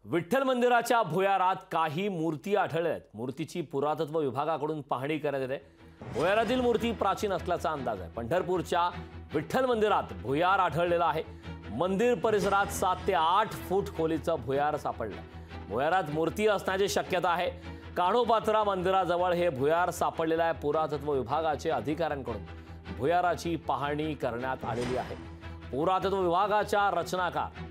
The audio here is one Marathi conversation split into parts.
विठ्ठल मंदिराच्या भुयारात काही मूर्ती आढळल्या आहेत। मूर्तीची पुरातत्व विभागाकडून पाहणी करण्यात येते। भुयारातील मूर्ती प्राचीन असल्याचा अंदाज आहे। पंढरपूरच्या विठ्ठल मंदिरात भुयार आढळलेला आहे। मंदिर परिसरात 7 ते 8 फूट खोलीचं भुयार सापडलं। भुयारात मूर्ती असण्याची शक्यता आहे। कान्होपात्रा मंदिराजवळ हे भुयार सापडलेलं आहे। पुरातत्व विभागाचे अधिकाऱ्यांकडून भुयाराची पाहणी करण्यात आलेली आहे। पुरातत्व विभागाच्या रचनाकार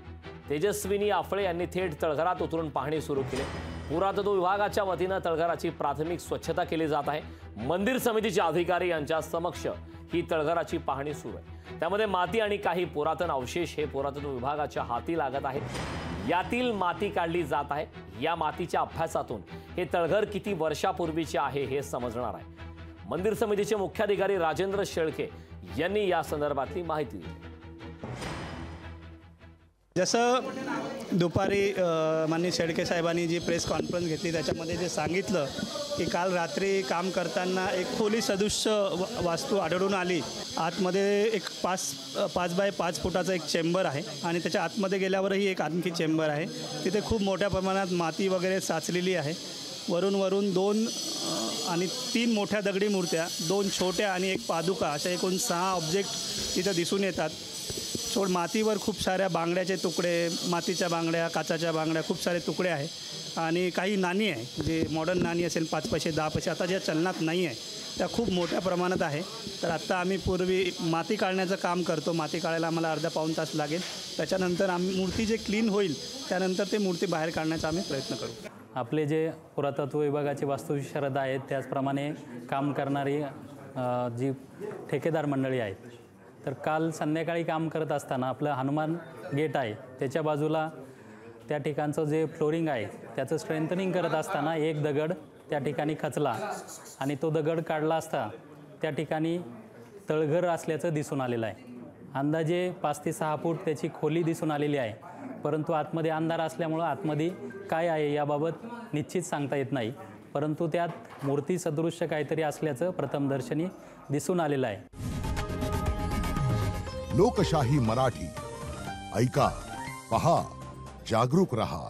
तेजस्विनी आफळे यांनी थेट तळघरात उतरून पाहणी सुरू केली। पुरातत्व विभागाच्या वतीने तळघराची प्राथमिक स्वच्छता केली जात आहे। मंदिर समितीचे अधिकारी यांच्या समक्ष ही तळघराची पाहणी सुरू आहे। त्यामध्ये माती आणि काही पुरातन अवशेष हे पुरातत्व विभागाच्या हाती लागत आहेत। यातील माती काढली जात आहे। या मातीच्या अभ्यासातून हे तळघर किती वर्षापूर्वीचे आहे हे समजणार आहे। मंदिर समितीचे मुख्याधिकारी राजेंद्र शेळके यांनी या संदर्भातली माहिती दिली। जसं दुपारी माननीय शेळके साहेबांनी जी प्रेस कॉन्फरन्स घेतली त्याच्यामध्ये जे सांगितलं की काल रात्री काम करताना एक खोली सदृश्य वास्तू आढळून आली। आतमध्ये एक 5 बाय 5 फुटाचा एक चेंबर आहे आणि त्याच्या आतमध्ये गेल्यावरही एक आणखी चेंबर आहे। तिथे खूप मोठ्या प्रमाणात माती वगैरे साचलेली आहे। वरून 2 आणि 3 मोठ्या दगडी मूर्त्या, 2 छोट्या आणि एक पादुका अशा एकूण 6 ऑब्जेक्ट तिथं दिसून येतात। मातीवर खूप साऱ्या बांगड्याचे तुकडे, मातीच्या बांगड्या, काचाच्या बांगड्या, खूप सारे तुकडे आहे आणि काही नाणी आहे जे मॉडर्न नाणी असेल 5 पैसे 10 पैसे आता ज्या चलनात नाही आहे त्या खूप मोठ्या प्रमाणात आहे। तर आत्ता आम्ही पूर्वी माती काढण्याचं काम करतो। माती काढायला आम्हाला अर्धा पाऊण तास लागेल। त्याच्यानंतर आम्ही मूर्ती जे क्लीन होईल त्यानंतर ते मूर्ती बाहेर काढण्याचा आम्ही प्रयत्न करू। आपले जे पुरातत्व विभागाचे वास्तुविशारद आहेत त्याचप्रमाणे काम करणारी जी ठेकेदार मंडळी आहेत, तर काल संध्याकाळी काम करत असताना आपलं हनुमान गेट आहे त्याच्या बाजूला त्या ठिकाणचं जे फ्लोरिंग आहे त्याचं स्ट्रेंथनिंग करत असताना एक दगड त्या ठिकाणी खचला आणि तो दगड काढला असता त्या ठिकाणी तळघर असल्याचं दिसून आलेलं आहे। अंदाजे 5 ते 6 फूट त्याची खोली दिसून आलेली आहे, परंतु आतमध्ये अंधार असल्यामुळं आतमध्ये काय आहे याबाबत निश्चित सांगता येत नाही, परंतु त्यात मूर्ती सदृश्य काहीतरी असल्याचं प्रथमदर्शनी दिसून आलेलं आहे। लोकशाही मराठी ऐका, पहा, जागरूक रहा।